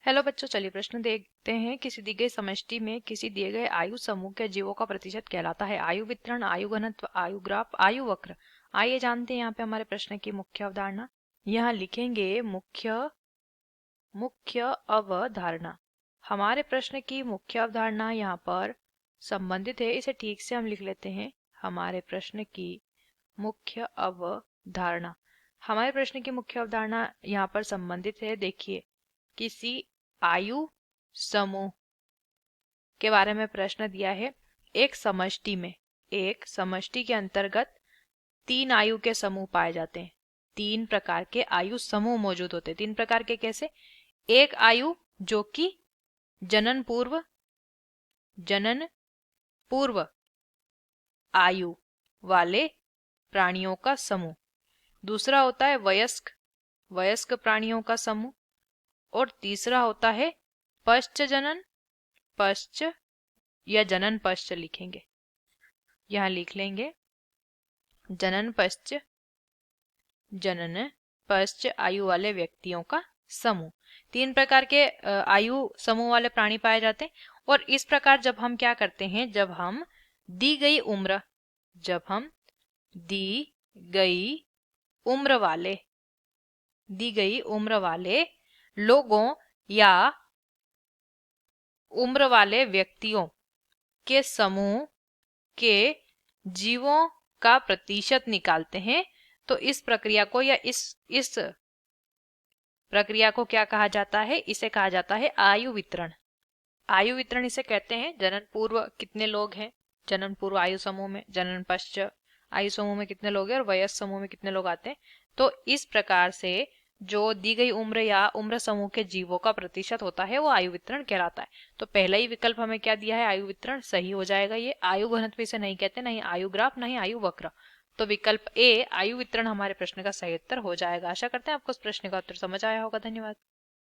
Hello बच्चों, चलिए प्रश्न देखते हैं। किसी दी गई समष्टि में किसी दिए गए आयु समूह के जीवों का प्रतिशत कहलाता है? आयु वितरण, आयु घनत्व, आयु ग्राफ, आयु वक्र। आइए जानते हैं यहाँ पे हमारे प्रश्न की मुख्य अवधारणा। यहाँ लिखेंगे मुख्य अवधारणा। हमारे प्रश्न की मुख्य अवधारणा यहाँ पर संबंधित है, इसे ठीक से हम लिख लेते हैं। हमारे प्रश्न की मुख्य अवधारणा, हमारे प्रश्न की मुख्य अवधारणा यहाँ पर संबंधित है। देखिए, किसी आयु समूह के बारे में प्रश्न दिया है। एक समष्टि के अंतर्गत 3 आयु के समूह पाए जाते हैं। 3 प्रकार के आयु समूह मौजूद होते हैं। 3 प्रकार के कैसे? एक आयु जो कि जनन पूर्व आयु वाले प्राणियों का समूह। दूसरा होता है वयस्क प्राणियों का समूह। और तीसरा होता है पश्च या जनन पश्च लिखेंगे। यहां लिख लेंगे जनन पश्च आयु वाले व्यक्तियों का समूह। 3 प्रकार के आयु समूह वाले प्राणी पाए जाते हैं। और इस प्रकार जब हम क्या करते हैं, जब हम दी गई उम्र वाले लोगों या उम्र वाले व्यक्तियों के समूह के जीवों का प्रतिशत निकालते हैं, तो इस प्रक्रिया को या इस प्रक्रिया को क्या कहा जाता है? इसे कहा जाता है आयु वितरण। आयु वितरण इसे कहते हैं। जनन पूर्व कितने लोग हैं जनन पूर्व आयु समूह में, जनन पश्चात आयु समूह में कितने लोग हैं, और वयस्क समूह में कितने लोग आते हैं। तो इस प्रकार से जो दी गई उम्र या उम्र समूह के जीवों का प्रतिशत होता है वो आयु वितरण कहलाता है। तो पहला ही विकल्प हमें क्या दिया है? आयु वितरण सही हो जाएगा। ये आयु घनत्व इसे नहीं कहते, नहीं आयु ग्राफ, नहीं आयु वक्र। तो विकल्प ए आयु वितरण हमारे प्रश्न का सही उत्तर हो जाएगा। आशा करते हैं आपको इस प्रश्न का उत्तर समझ आया होगा। धन्यवाद।